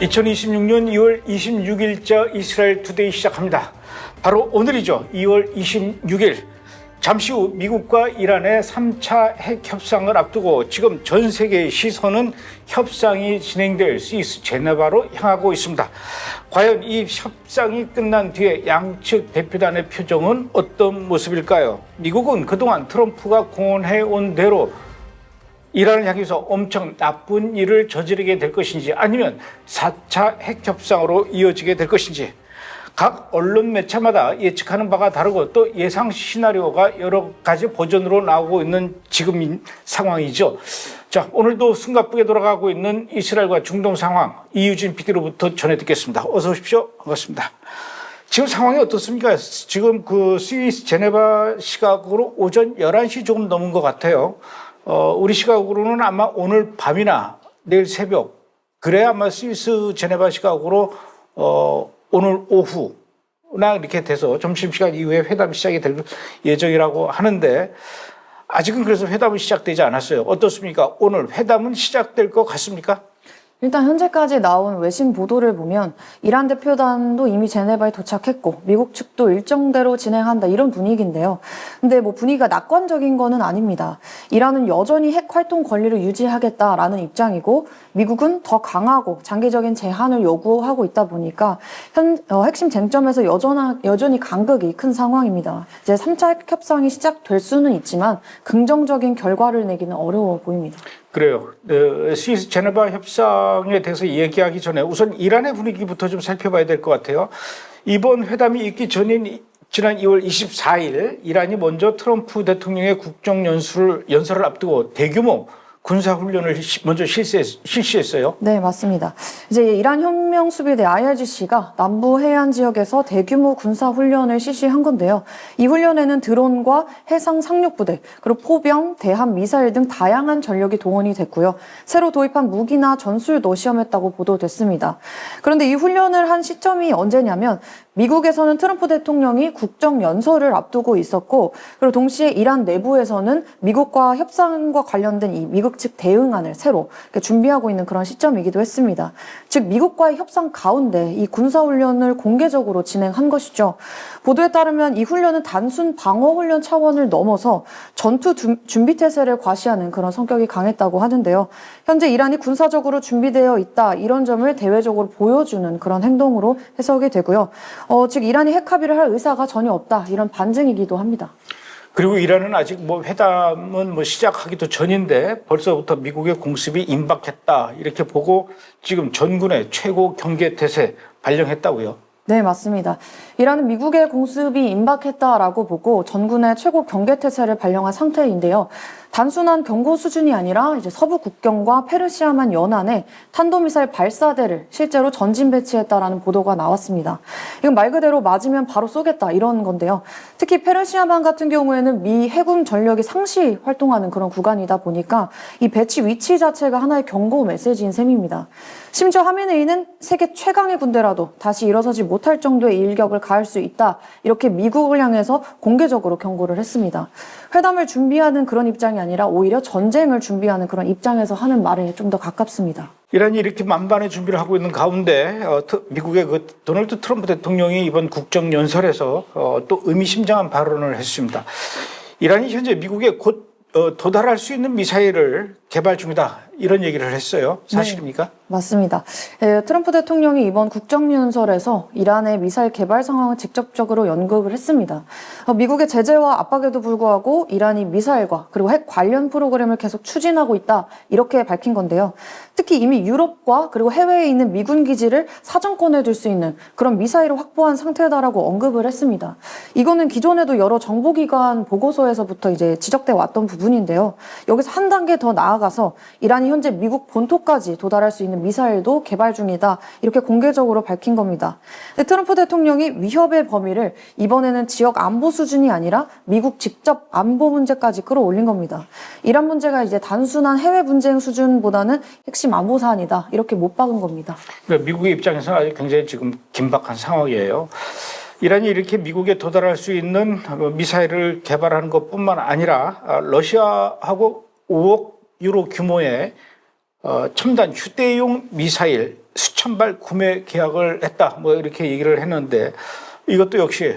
2026년 2월 26일자 이스라엘 투데이 시작합니다. 바로 오늘이죠. 2월 26일. 잠시 후 미국과 이란의 3차 핵 협상을 앞두고 지금 전 세계의 시선은 협상이 진행될 스위스 제네바로 향하고 있습니다. 과연 이 협상이 끝난 뒤에 양측 대표단의 표정은 어떤 모습일까요? 미국은 그동안 트럼프가 공언해온 대로 이란을 향해서 엄청 나쁜 일을 저지르게 될 것인지 아니면 4차 핵협상으로 이어지게 될 것인지 각 언론 매체마다 예측하는 바가 다르고 또 예상 시나리오가 여러 가지 버전으로 나오고 있는 지금 상황이죠. 자, 오늘도 숨가쁘게 돌아가고 있는 이스라엘과 중동 상황 이유진 PD로부터 전해 듣겠습니다. 어서 오십시오. 반갑습니다. 지금 상황이 어떻습니까? 지금 그 스위스 제네바 시각으로 오전 11시 조금 넘은 것 같아요. 우리 시각으로는 아마 오늘 밤이나 내일 새벽, 그래야 아마 스위스 제네바 시각으로 오늘 오후나 이렇게 돼서 점심시간 이후에 회담이 시작이 될 예정이라고 하는데 아직은 그래서 회담은 시작되지 않았어요. 어떻습니까? 오늘 회담은 시작될 것 같습니까? 일단 현재까지 나온 외신 보도를 보면 이란 대표단도 이미 제네바에 도착했고 미국 측도 일정대로 진행한다 이런 분위기인데요. 근데 뭐 분위기가 낙관적인 거는 아닙니다. 이란은 여전히 핵 활동 권리를 유지하겠다라는 입장이고 미국은 더 강하고 장기적인 제한을 요구하고 있다 보니까 핵심 쟁점에서 여전히 간극이 큰 상황입니다. 이제 3차 핵 협상이 시작될 수는 있지만 긍정적인 결과를 내기는 어려워 보입니다. 그래요. 스위스 제네바 협상에 대해서 얘기하기 전에 우선 이란의 분위기부터 좀 살펴봐야 될 것 같아요. 이번 회담이 있기 전인 지난 2월 24일 이란이 먼저 트럼프 대통령의 국정연설을 앞두고 대규모 군사훈련을 먼저 실시했어요. 네, 맞습니다. 이제 이란 혁명수비대 IRGC가 남부 해안 지역에서 대규모 군사훈련을 실시한 건데요. 이 훈련에는 드론과 해상 상륙부대, 그리고 포병, 대함, 미사일 등 다양한 전력이 동원이 됐고요. 새로 도입한 무기나 전술도 시험했다고 보도됐습니다. 그런데 이 훈련을 한 시점이 언제냐면 미국에서는 트럼프 대통령이 국정연설을 앞두고 있었고 그리고 동시에 이란 내부에서는 미국과 협상과 관련된 이 미국 측 대응안을 새로 준비하고 있는 그런 시점이기도 했습니다. 즉 미국과의 협상 가운데 이 군사훈련을 공개적으로 진행한 것이죠. 보도에 따르면 이 훈련은 단순 방어훈련 차원을 넘어서 전투 준비태세를 과시하는 그런 성격이 강했다고 하는데요. 현재 이란이 군사적으로 준비되어 있다 이런 점을 대외적으로 보여주는 그런 행동으로 해석이 되고요. 즉 이란이 핵 합의를 할 의사가 전혀 없다 이런 반증이기도 합니다. 그리고 이란은 아직 회담은 시작하기도 전인데 벌써부터 미국의 공습이 임박했다 이렇게 보고 지금 전군의 최고 경계 태세 발령했다고요. 네, 맞습니다. 이란은 미국의 공습이 임박했다라고 보고 전군의 최고 경계태세를 발령한 상태인데요. 단순한 경고 수준이 아니라 이제 서부 국경과 페르시아만 연안에 탄도미사일 발사대를 실제로 전진 배치했다라는 보도가 나왔습니다. 이건 말 그대로 맞으면 바로 쏘겠다 이런 건데요. 특히 페르시아만 같은 경우에는 미 해군 전력이 상시 활동하는 그런 구간이다 보니까 이 배치 위치 자체가 하나의 경고 메시지인 셈입니다. 심지어 하메네이는 세계 최강의 군대라도 다시 일어서지 못할 정도의 일격을 가할 수 있다. 이렇게 미국을 향해서 공개적으로 경고를 했습니다. 회담을 준비하는 그런 입장이 아니라 오히려 전쟁을 준비하는 그런 입장에서 하는 말에 좀 더 가깝습니다. 이란이 이렇게 만반의 준비를 하고 있는 가운데 미국의 도널드 트럼프 대통령이 이번 국정연설에서 또 의미심장한 발언을 했습니다. 이란이 현재 미국에 곧 도달할 수 있는 미사일을 개발 중이다 이런 얘기를 했어요. 사실입니까? 네, 맞습니다. 트럼프 대통령이 이번 국정연설에서 이란의 미사일 개발 상황을 직접적으로 언급을 했습니다. 미국의 제재와 압박에도 불구하고 이란이 미사일과 그리고 핵 관련 프로그램을 계속 추진하고 있다 이렇게 밝힌 건데요. 특히 이미 유럽과 그리고 해외에 있는 미군 기지를 사정권에 둘 수 있는 그런 미사일을 확보한 상태다라고 언급을 했습니다. 이거는 기존에도 여러 정보기관 보고서에서부터 이제 지적돼 왔던 부분인데요. 여기서 한 단계 더 나아가서 이란이 현재 미국 본토까지 도달할 수 있는 미사일도 개발 중이다 이렇게 공개적으로 밝힌 겁니다. 트럼프 대통령이 위협의 범위를 이번에는 지역 안보 수준이 아니라 미국 직접 안보 문제까지 끌어올린 겁니다. 이란 문제가 이제 단순한 해외 분쟁 수준보다는 핵심 안보 사안이다 이렇게 못 박은 겁니다. 그러니까 미국의 입장에서는 아주 굉장히 지금 긴박한 상황이에요. 이란이 이렇게 미국에 도달할 수 있는 미사일을 개발하는 것뿐만 아니라 러시아하고 5억 유로 규모의 첨단 휴대용 미사일 수천 발 구매 계약을 했다. 뭐 이렇게 얘기를 했는데 이것도 역시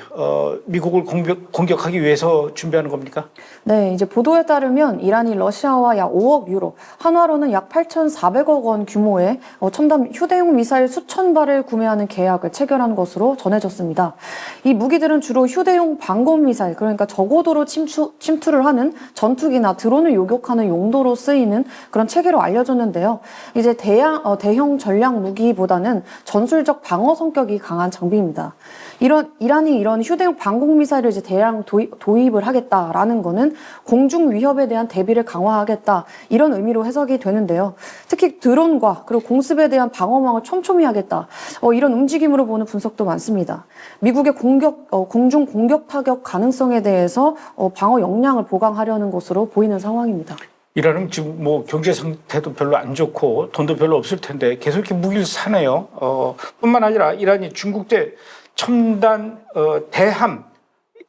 미국을 공격하기 위해서 준비하는 겁니까? 네, 이제 보도에 따르면 이란이 러시아와 약 5억 유로, 한화로는 약 8,400억 원 규모의 첨단 휴대용 미사일 수천 발을 구매하는 계약을 체결한 것으로 전해졌습니다. 이 무기들은 주로 휴대용 방공 미사일, 그러니까 저고도로 침투를 하는 전투기나 드론을 요격하는 용도로 쓰이는 그런 체계로 알려졌는데요. 이제 대형 전략 무기보다는 전술적 방어 성격이 강한 장비입니다. 이란이 이런 휴대용 방공 미사일을 이제 대량 도입을 하겠다라는 거는 공중 위협에 대한 대비를 강화하겠다 이런 의미로 해석이 되는데요. 특히 드론과 그리고 공습에 대한 방어망을 촘촘히 하겠다 이런 움직임으로 보는 분석도 많습니다. 미국의 공중 공격 타격 가능성에 대해서 방어 역량을 보강하려는 것으로 보이는 상황입니다. 이란은 지금 뭐 경제 상태도 별로 안 좋고 돈도 별로 없을 텐데 계속 이렇게 무기를 사네요. 뿐만 아니라 이란이 중국제 첨단 대함,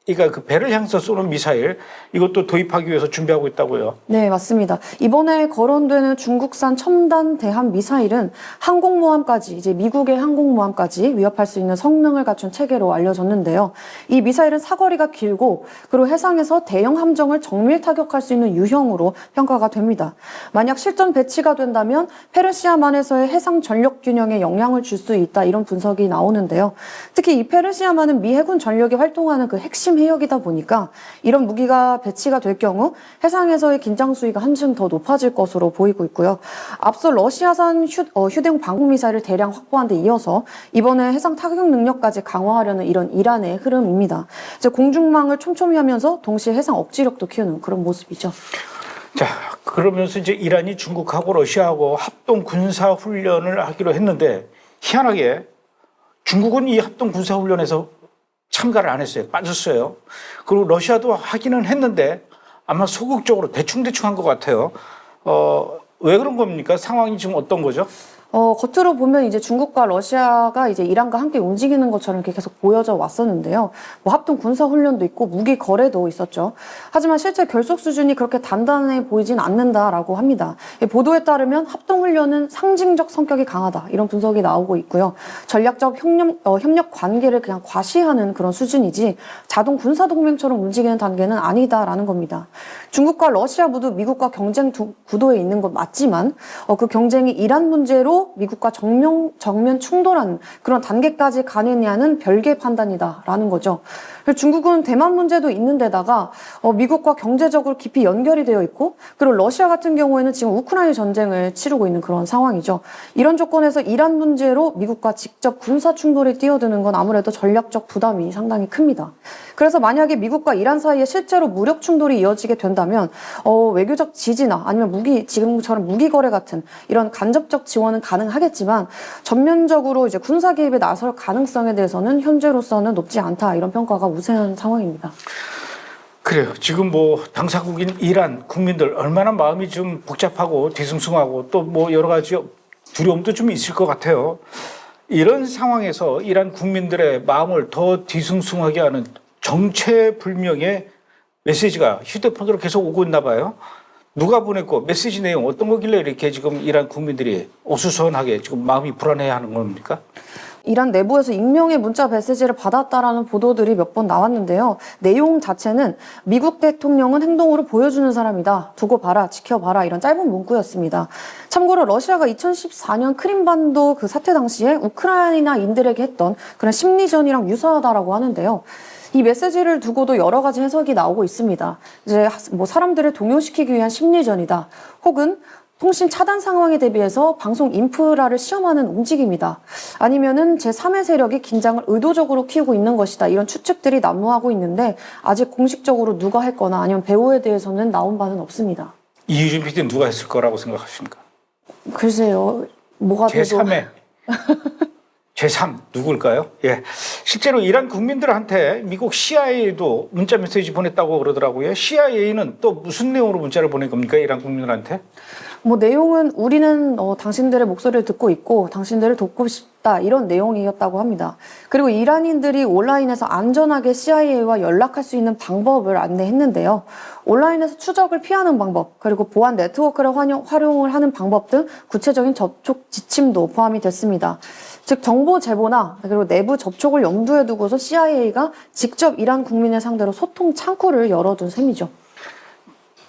그러니까 그 배를 향해서 쏘는 미사일 이것도 도입하기 위해서 준비하고 있다고요. 네, 맞습니다. 이번에 거론되는 중국산 첨단 대함 미사일은 항공모함까지 이제 미국의 항공모함까지 위협할 수 있는 성능을 갖춘 체계로 알려졌는데요. 이 미사일은 사거리가 길고 그리고 해상에서 대형 함정을 정밀 타격할 수 있는 유형으로 평가가 됩니다. 만약 실전 배치가 된다면 페르시아만에서의 해상 전력 균형에 영향을 줄 수 있다 이런 분석이 나오는데요. 특히 이 페르시아만은 미 해군 전력이 활동하는 그 핵심 해역이다 보니까 이런 무기가 배치가 될 경우 해상에서의 긴장 수위가 한층 더 높아질 것으로 보이고 있고요. 앞서 러시아산 휴대용 방공 미사일을 대량 확보한 데 이어서 이번에 해상 타격 능력까지 강화하려는 이런 이란의 흐름입니다. 이제 공중망을 촘촘히 하면서 동시에 해상 억지력도 키우는 그런 모습이죠. 자, 그러면서 이제 이란이 중국하고 러시아하고 합동 군사 훈련을 하기로 했는데 희한하게 중국은 이 합동 군사 훈련에서 참가를 안 했어요. 빠졌어요. 그리고 러시아도 하기는 했는데 아마 소극적으로 대충대충 한 것 같아요. 왜 그런 겁니까? 상황이 지금 어떤 거죠? 겉으로 보면 이제 중국과 러시아가 이제 이란과 함께 움직이는 것처럼 이렇게 계속 보여져 왔었는데요. 뭐 합동 군사 훈련도 있고 무기 거래도 있었죠. 하지만 실제 결속 수준이 그렇게 단단해 보이진 않는다라고 합니다. 보도에 따르면 합동 훈련은 상징적 성격이 강하다 이런 분석이 나오고 있고요. 전략적 협력 관계를 그냥 과시하는 그런 수준이지 자동 군사 동맹처럼 움직이는 단계는 아니다라는 겁니다. 중국과 러시아 모두 미국과 경쟁 구도에 있는 건 맞지만 그 경쟁이 이란 문제로 미국과 정면 충돌하는 그런 단계까지 가느냐는 별개의 판단이다라는 거죠. 중국은 대만 문제도 있는 데다가 미국과 경제적으로 깊이 연결이 되어 있고 그리고 러시아 같은 경우에는 지금 우크라이나 전쟁을 치르고 있는 그런 상황이죠. 이런 조건에서 이란 문제로 미국과 직접 군사 충돌에 뛰어드는 건 아무래도 전략적 부담이 상당히 큽니다. 그래서 만약에 미국과 이란 사이에 실제로 무력 충돌이 이어지게 된다면 외교적 지지나 아니면 지금처럼 무기 거래 같은 이런 간접적 지원은 가능하겠지만 전면적으로 이제 군사 개입에 나설 가능성에 대해서는 현재로서는 높지 않다 이런 평가가 우세한 상황입니다. 그래요. 지금 뭐 당사국인 이란 국민들 얼마나 마음이 좀 복잡하고 뒤숭숭하고 또 뭐 여러 가지 두려움도 좀 있을 것 같아요. 이런 상황에서 이란 국민들의 마음을 더 뒤숭숭하게 하는 정체불명의 메시지가 휴대폰으로 계속 오고 있나 봐요. 누가 보냈고 메시지 내용 어떤 거길래 이렇게 지금 이란 국민들이 어수선하게 지금 마음이 불안해하는 겁니까? 이란 내부에서 익명의 문자 메시지를 받았다라는 보도들이 몇 번 나왔는데요. 내용 자체는 미국 대통령은 행동으로 보여주는 사람이다. 두고 봐라, 지켜봐라 이런 짧은 문구였습니다. 참고로 러시아가 2014년 크림반도 그 사태 당시에 우크라이나인들에게 했던 그런 심리전이랑 유사하다라고 하는데요. 이 메시지를 두고도 여러 가지 해석이 나오고 있습니다. 이제 뭐 사람들을 동요시키기 위한 심리전이다. 혹은 통신 차단 상황에 대비해서 방송 인프라를 시험하는 움직임이다. 아니면은 제3의 세력이 긴장을 의도적으로 키우고 있는 것이다. 이런 추측들이 난무하고 있는데 아직 공식적으로 누가 했거나 아니면 배우에 대해서는 나온 바는 없습니다. 이유진 PD는 누가 했을 거라고 생각하십니까? 글쎄요. 뭐가 돼도 제3의 제3 누굴까요? 예, 실제로 이란 국민들한테 미국 CIA도 문자 메시지 보냈다고 그러더라고요. CIA는 또 무슨 내용으로 문자를 보낸 겁니까? 이란 국민들한테? 뭐 내용은 우리는 당신들의 목소리를 듣고 있고 당신들을 돕고 싶다 이런 내용이었다고 합니다. 그리고 이란인들이 온라인에서 안전하게 CIA와 연락할 수 있는 방법을 안내했는데요. 온라인에서 추적을 피하는 방법, 그리고 보안 네트워크를 활용을 하는 방법 등 구체적인 접촉 지침도 포함이 됐습니다. 즉 정보 제보나 그리고 내부 접촉을 염두에 두고서 CIA가 직접 이란 국민을 상대로 소통 창구를 열어둔 셈이죠.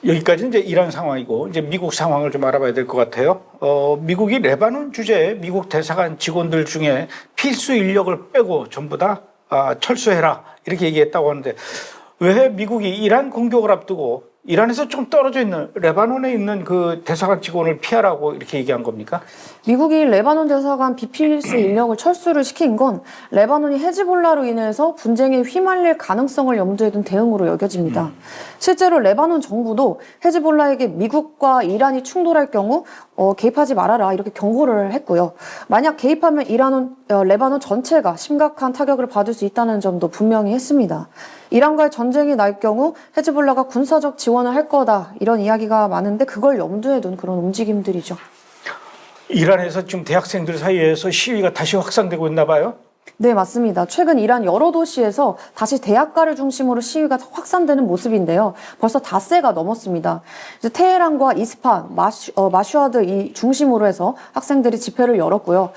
여기까지 이제 이란 상황이고 이제 미국 상황을 좀 알아봐야 될 것 같아요. 미국이 레바논 주재에 미국 대사관 직원들 중에 필수 인력을 빼고 전부 다 철수해라 이렇게 얘기했다고 하는데 왜 미국이 이란 공격을 앞두고 이란에서 좀 떨어져 있는 레바논에 있는 그 대사관 직원을 피하라고 이렇게 얘기한 겁니까? 미국이 레바논 대사관 비필수 인력을 철수를 시킨 건 레바논이 헤즈볼라로 인해서 분쟁에 휘말릴 가능성을 염두에 둔 대응으로 여겨집니다. 실제로 레바논 정부도 헤즈볼라에게 미국과 이란이 충돌할 경우 개입하지 말아라 이렇게 경고를 했고요. 만약 개입하면 레바논 전체가 심각한 타격을 받을 수 있다는 점도 분명히 했습니다. 이란과의 전쟁이 날 경우 헤즈볼라가 군사적 지원을 할 거다 이런 이야기가 많은데 그걸 염두에 둔 그런 움직임들이죠. 이란에서 지금 대학생들 사이에서 시위가 다시 확산되고 있나 봐요? 네, 맞습니다. 최근 이란 여러 도시에서 다시 대학가를 중심으로 시위가 확산되는 모습인데요. 벌써 닷새가 넘었습니다. 이제 테헤란과 이스파한, 마슈아드 이 중심으로 해서 학생들이 집회를 열었고요.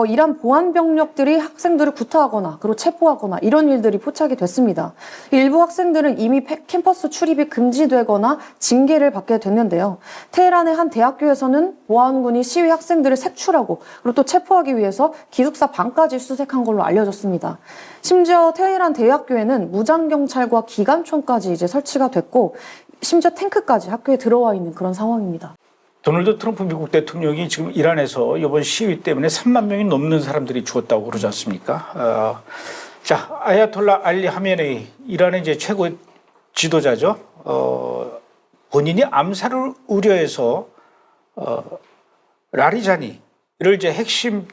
이란 보안 병력들이 학생들을 구타하거나 그리고 체포하거나 이런 일들이 포착이 됐습니다. 일부 학생들은 이미 캠퍼스 출입이 금지되거나 징계를 받게 됐는데요. 테헤란의 한 대학교에서는 보안군이 시위 학생들을 색출하고 그리고 또 체포하기 위해서 기숙사 방까지 수색한 걸로 알려졌습니다. 심지어 테헤란 대학교에는 무장경찰과 기관총까지 이제 설치가 됐고 심지어 탱크까지 학교에 들어와 있는 그런 상황입니다. 도널드 트럼프 미국 대통령이 지금 이란에서 이번 시위 때문에 3만 명이 넘는 사람들이 죽었다고 그러지 않습니까? 자, 아야톨라 알리 하메네이, 이란의 이제 최고 지도자죠. 본인이 암살을 우려해서 라리자니를 이제 핵심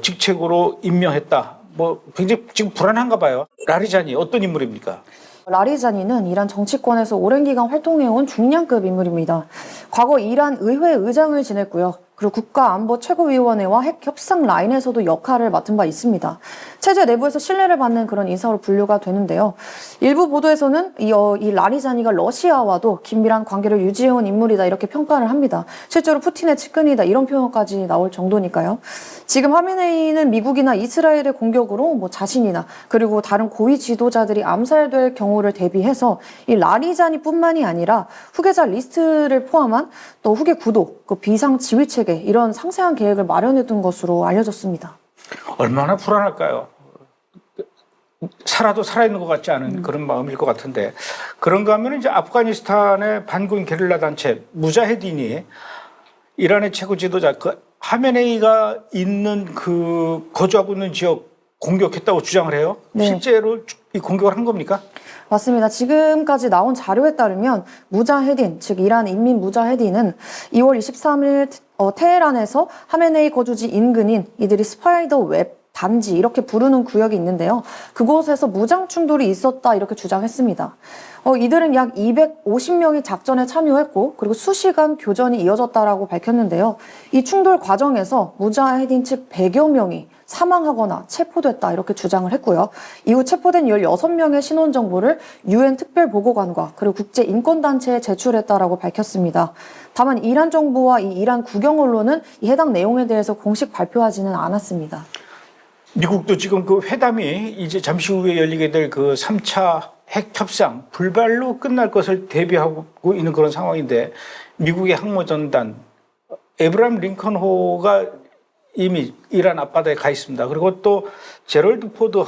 직책으로 임명했다. 뭐 굉장히 지금 불안한가 봐요. 라리자니 어떤 인물입니까? 라리자니는 이란 정치권에서 오랜 기간 활동해온 중량급 인물입니다. 과거 이란 의회 의장을 지냈고요. 그리고 국가안보 최고위원회와 핵 협상 라인에서도 역할을 맡은 바 있습니다. 체제 내부에서 신뢰를 받는 그런 인사로 분류가 되는데요. 일부 보도에서는 이 라리자니가 러시아와도 긴밀한 관계를 유지해온 인물이다 이렇게 평가를 합니다. 실제로 푸틴의 측근이다 이런 표현까지 나올 정도니까요. 지금 하메네이는 미국이나 이스라엘의 공격으로 뭐 자신이나 그리고 다른 고위 지도자들이 암살될 경우를 대비해서 이 라리자니뿐만이 아니라 후계자 리스트를 포함한 또 후계 구도, 그 비상 지휘 체계 이런 상세한 계획을 마련해둔 것으로 알려졌습니다. 얼마나 불안할까요? 살아도 살아있는 것 같지 않은 그런 마음일 것 같은데 그런가 하면 이제 아프가니스탄의 반군 게릴라 단체 무자헤딘이 이란의 최고 지도자 그 하메네이가 있는 그 거주하고 있는 지역 공격했다고 주장을 해요. 네. 실제로 이 공격을 한 겁니까? 맞습니다. 지금까지 나온 자료에 따르면 무자헤딘, 즉 이란 인민 무자헤딘은 2월 23일 테헤란에서 하메네이 거주지 인근인 이들이 스파이더 웹 단지 이렇게 부르는 구역이 있는데요. 그곳에서 무장 충돌이 있었다 이렇게 주장했습니다. 이들은 약 250명이 작전에 참여했고 그리고 수시간 교전이 이어졌다라고 밝혔는데요. 이 충돌 과정에서 무자헤딘 측 100여 명이 사망하거나 체포됐다 이렇게 주장을 했고요. 이후 체포된 16명의 신원 정보를 유엔 특별보고관과 그리고 국제인권단체에 제출했다라고 밝혔습니다. 다만 이란 정부와 이 이란 국영 언론은 이 해당 내용에 대해서 공식 발표하지는 않았습니다. 미국도 지금 그 회담이 이제 잠시 후에 열리게 될 그 3차 핵 협상 불발로 끝날 것을 대비하고 있는 그런 상황인데 미국의 항모전단 에브라임 링컨호가 이미 이란 앞바다에 가 있습니다. 그리고 또 제럴드 포드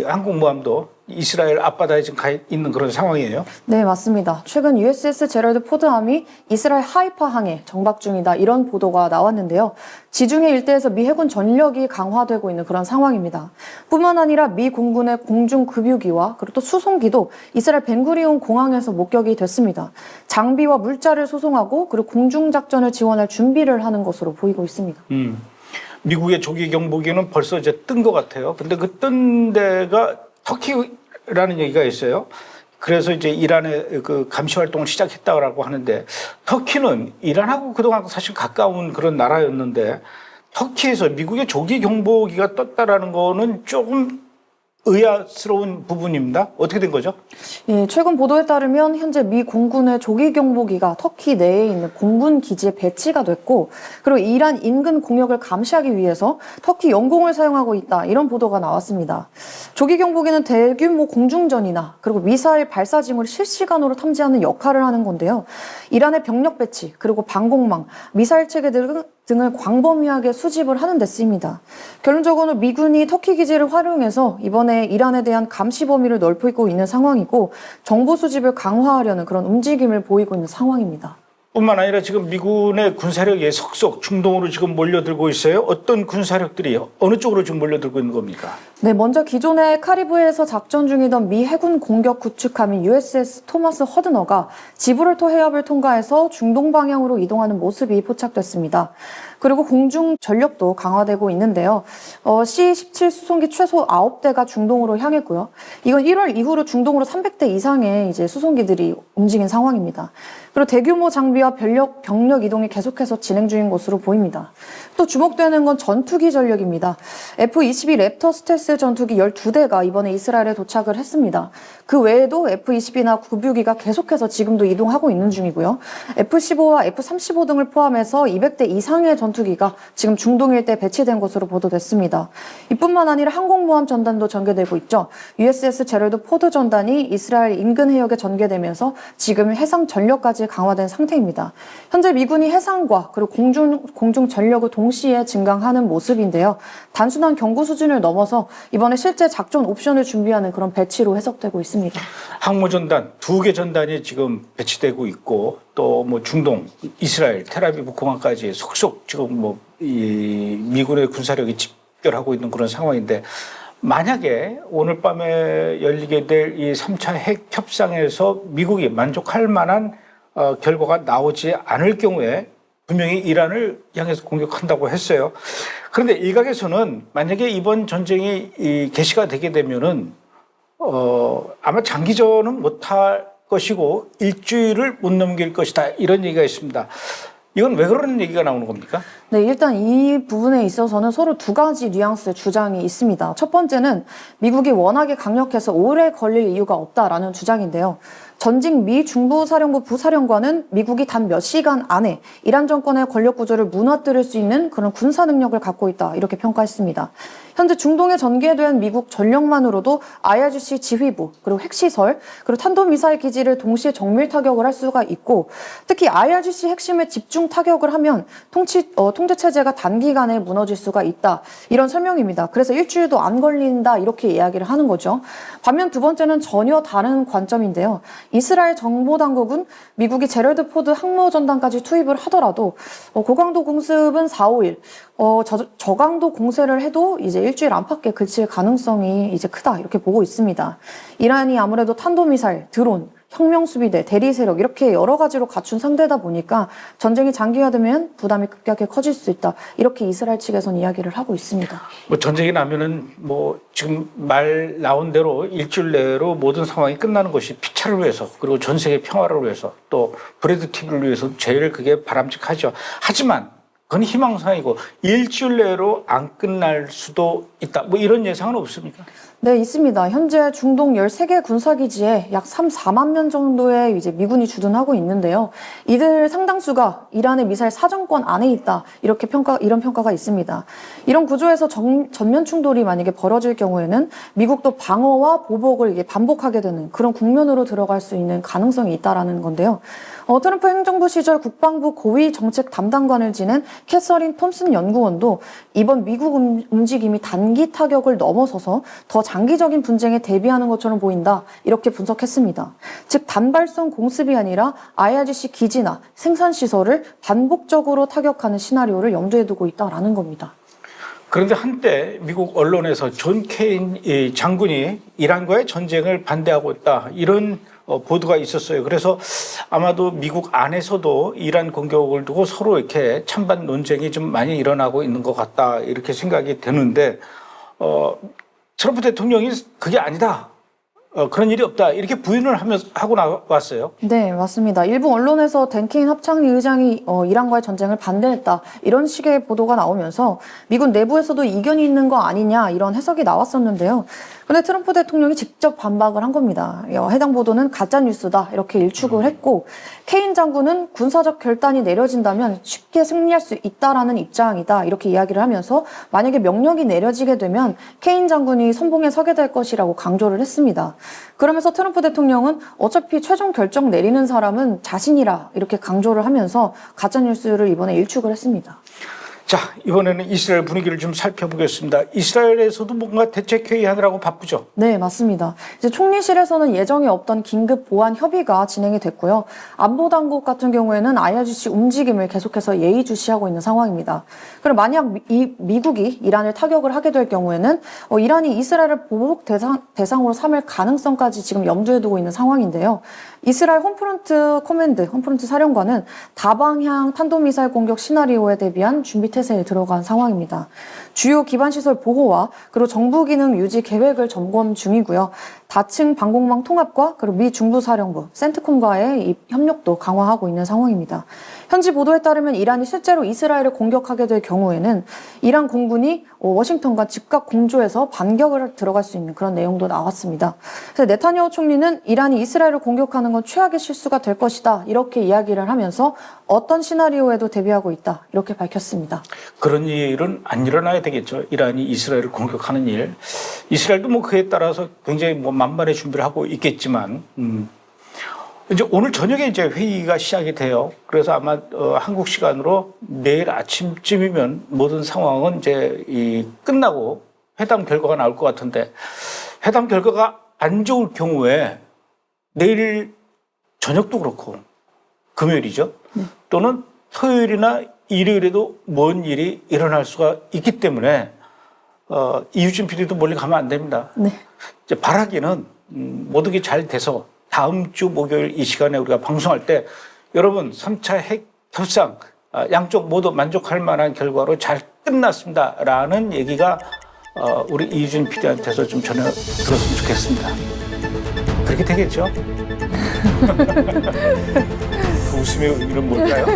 항공모함도 이스라엘 앞바다에 지금 가 있는 그런 상황이에요. 네, 맞습니다. 최근 USS 제럴드 포드함이 이스라엘 하이파 항에 정박 중이다 이런 보도가 나왔는데요. 지중해 일대에서 미 해군 전력이 강화되고 있는 그런 상황입니다. 뿐만 아니라 미 공군의 공중 급유기와 그리고 또 수송기도 이스라엘 벤구리온 공항에서 목격이 됐습니다. 장비와 물자를 소송하고 그리고 공중 작전을 지원할 준비를 하는 것으로 보이고 있습니다. 미국의 조기 경보기는 벌써 이제 뜬 것 같아요. 근데 그 뜬 데가 터키라는 얘기가 있어요. 그래서 이제 이란의 그 감시 활동을 시작했다고 하는데 터키는 이란하고 그동안 사실 가까운 그런 나라였는데 터키에서 미국의 조기 경보기가 떴다라는 거는 조금 의아스러운 부분입니다. 어떻게 된 거죠? 예, 최근 보도에 따르면 현재 미 공군의 조기 경보기가 터키 내에 있는 공군 기지에 배치가 됐고, 그리고 이란 인근 공역을 감시하기 위해서 터키 영공을 사용하고 있다, 이런 보도가 나왔습니다. 조기 경보기는 대규모 공중전이나 그리고 미사일 발사 징후를 실시간으로 탐지하는 역할을 하는 건데요. 이란의 병력 배치, 그리고 방공망, 미사일 체계 등을 광범위하게 수집을 하는 데 쓰입니다. 결론적으로 미군이 터키 기지를 활용해서 이번에 이란에 대한 감시 범위를 넓히고 있는 상황이고, 정보 수집을 강화하려는 그런 움직임을 보이고 있는 상황입니다. 뿐만 아니라 지금 미군의 군사력이 속속 중동으로 지금 몰려들고 있어요. 어떤 군사력들이 어느 쪽으로 지금 몰려들고 있는 겁니까? 네, 먼저 기존에 카리브해에서 작전 중이던 미 해군 공격 구축함인 USS 토마스 허드너가 지브롤터 해협을 통과해서 중동 방향으로 이동하는 모습이 포착됐습니다. 그리고 공중 전력도 강화되고 있는데요. C-17 수송기 최소 9대가 중동으로 향했고요. 이건 1월 이후로 중동으로 300대 이상의 이제 수송기들이 움직인 상황입니다. 그리고 대규모 장비와 병력 이동이 계속해서 진행 중인 것으로 보입니다. 또 주목되는 건 전투기 전력입니다. F-22 랩터 스텔스 전투기 12대가 이번에 이스라엘에 도착을 했습니다. 그 외에도 F-22나 구뷰기가 계속해서 지금도 이동하고 있는 중이고요. F-15와 F-35 등을 포함해서 200대 이상의 전투기가 지금 중동 일대에 배치된 것으로 보도됐습니다. 이뿐만 아니라 항공모함 전단도 전개되고 있죠. USS 제럴드 포드 전단이 이스라엘 인근 해역에 전개되면서 지금 해상 전력까지 강화된 상태입니다. 현재 미군이 해상과 그리고 공중 전력을 동시에 증강하는 모습인데요. 단순한 경고 수준을 넘어서 이번에 실제 작전 옵션을 준비하는 그런 배치로 해석되고 있습니다. 항모전단 2개 전단이 지금 배치되고 있고 또 뭐 중동, 이스라엘, 텔아비브 공항까지 속속 지금 이 미군의 군사력이 집결하고 있는 그런 상황인데, 만약에 오늘 밤에 열리게 될 이 3차 핵 협상에서 미국이 만족할 만한 결과가 나오지 않을 경우에 분명히 이란을 향해서 공격한다고 했어요. 그런데 일각에서는 만약에 이번 전쟁이 개시가 되게 되면은 아마 장기전은 못할 것이고 일주일을 못 넘길 것이다, 이런 얘기가 있습니다. 이건 왜 그러는 얘기가 나오는 겁니까? 네, 일단 이 부분에 있어서는 서로 두 가지 뉘앙스의 주장이 있습니다. 첫 번째는 미국이 워낙에 강력해서 오래 걸릴 이유가 없다라는 주장인데요. 전직 미 중부사령부 부사령관은 미국이 단 몇 시간 안에 이란 정권의 권력 구조를 무너뜨릴 수 있는 그런 군사 능력을 갖고 있다, 이렇게 평가했습니다. 현재 중동에 전개된 미국 전력만으로도 IRGC 지휘부, 그리고 핵시설, 그리고 탄도미사일 기지를 동시에 정밀 타격을 할 수가 있고, 특히 IRGC 핵심에 집중 타격을 하면 통제체제가 단기간에 무너질 수가 있다, 이런 설명입니다. 그래서 일주일도 안 걸린다, 이렇게 이야기를 하는 거죠. 반면 두 번째는 전혀 다른 관점인데요. 이스라엘 정보당국은 미국이 제럴드 포드 항모전단까지 투입을 하더라도 고강도 공습은 4, 5일, 저강도 공세를 해도 이제 일주일 안팎에 그칠 가능성이 이제 크다, 이렇게 보고 있습니다. 이란이 아무래도 탄도미사일, 드론, 혁명수비대, 대리세력 이렇게 여러 가지로 갖춘 상대다 보니까 전쟁이 장기화되면 부담이 급격하게 커질 수 있다, 이렇게 이스라엘 측에서는 이야기를 하고 있습니다. 전쟁이 나면은 지금 말 나온 대로 일주일 내로 모든 상황이 끝나는 것이 피차를 위해서, 그리고 전 세계 평화를 위해서, 또 브레드 TV를 위해서 제일 그게 바람직하죠. 하지만 그건 희망사항이고 일주일 내로 안 끝날 수도 있다, 이런 예상은 없습니까? 네, 있습니다. 현재 중동 13개 군사기지에 약 4만 명 정도의 이제 미군이 주둔하고 있는데요. 이들 상당수가 이란의 미사일 사정권 안에 있다, 이런 평가가 있습니다. 이런 구조에서 전면 충돌이 만약에 벌어질 경우에는 미국도 방어와 보복을 이게 반복하게 되는 그런 국면으로 들어갈 수 있는 가능성이 있다라는 건데요. 트럼프 행정부 시절 국방부 고위 정책 담당관을 지낸 캐서린 톰슨 연구원도 이번 미국 움직임이 단기 타격을 넘어서서 더 장기적인 분쟁에 대비하는 것처럼 보인다, 이렇게 분석했습니다. 즉 단발성 공습이 아니라 IRGC 기지나 생산시설을 반복적으로 타격하는 시나리오를 염두에 두고 있다라는 겁니다. 그런데 한때 미국 언론에서 존 케인 장군이 이란과의 전쟁을 반대하고 있다, 이런 보도가 있었어요. 그래서 아마도 미국 안에서도 이란 공격을 두고 서로 이렇게 찬반 논쟁이 좀 많이 일어나고 있는 것 같다, 이렇게 생각이 드는데 트럼프 대통령이 그게 아니다, 그런 일이 없다 이렇게 부인을 하고 나왔어요. 네, 맞습니다. 일부 언론에서 댄케인 합창리 의장이 이란과의 전쟁을 반대했다 이런 식의 보도가 나오면서 미군 내부에서도 이견이 있는 거 아니냐 이런 해석이 나왔었는데요. 근데 트럼프 대통령이 직접 반박을 한 겁니다. 해당 보도는 가짜 뉴스다 이렇게 일축을 했고 케인 장군은 군사적 결단이 내려진다면 쉽게 승리할 수 있다라는 입장이다 이렇게 이야기를 하면서 만약에 명령이 내려지게 되면 케인 장군이 선봉에 서게 될 것이라고 강조를 했습니다. 그러면서 트럼프 대통령은 어차피 최종 결정 내리는 사람은 자신이라 이렇게 강조를 하면서 가짜 뉴스를 이번에 일축을 했습니다. 자, 이번에는 이스라엘 분위기를 좀 살펴보겠습니다. 이스라엘에서도 뭔가 대책회의 하느라고 바쁘죠? 네, 맞습니다. 이제 총리실에서는 예정에 없던 긴급 보안 협의가 진행이 됐고요. 안보당국 같은 경우에는 IRGC 움직임을 계속해서 예의주시하고 있는 상황입니다. 그럼 만약 미국이 이란을 타격을 하게 될 경우에는 이란이 이스라엘을 보복 대상으로 삼을 가능성까지 지금 염두에 두고 있는 상황인데요. 이스라엘 홈프론트 사령관은 다방향 탄도미사일 공격 시나리오에 대비한 준비 태세에 들어간 상황입니다. 주요 기반시설 보호와 그리고 정부 기능 유지 계획을 점검 중이고요. 다층 방공망 통합과 그리고 미 중부사령부 센트콤과의 이 협력도 강화하고 있는 상황입니다. 현지 보도에 따르면 이란이 실제로 이스라엘을 공격하게 될 경우에는 이란 공군이 워싱턴과 즉각 공조해서 반격을 들어갈 수 있는 그런 내용도 나왔습니다. 그래서 네타냐후 총리는 이란이 이스라엘을 공격하는 건 최악의 실수가 될 것이다 이렇게 이야기를 하면서 어떤 시나리오에도 대비하고 있다 이렇게 밝혔습니다. 그런 일은 안 일어나야 되겠죠. 이란이 이스라엘을 공격하는 일. 이스라엘도 뭐 그에 따라서 굉장히 뭐 만반의 준비를 하고 있겠지만, 이제 오늘 저녁에 이제 회의가 시작이 돼요. 그래서 아마 한국 시간으로 내일 아침쯤이면 모든 상황은 이제 끝나고 회담 결과가 나올 것 같은데, 회담 결과가 안 좋을 경우에 내일 저녁도 그렇고 금요일이죠. 또는 토요일이나 일요일에도 뭔 일이 일어날 수가 있기 때문에 이유진 PD도 멀리 가면 안 됩니다. 네. 이제 바라기는 모든 게 잘 돼서 다음 주 목요일 이 시간에 우리가 방송할 때 여러분 3차 핵 협상 양쪽 모두 만족할 만한 결과로 잘 끝났습니다라는 얘기가 우리 이유진 PD한테서 좀 전해 들었으면 좋겠습니다. 그렇게 되겠죠? 그 웃음의 의미는 뭘까요?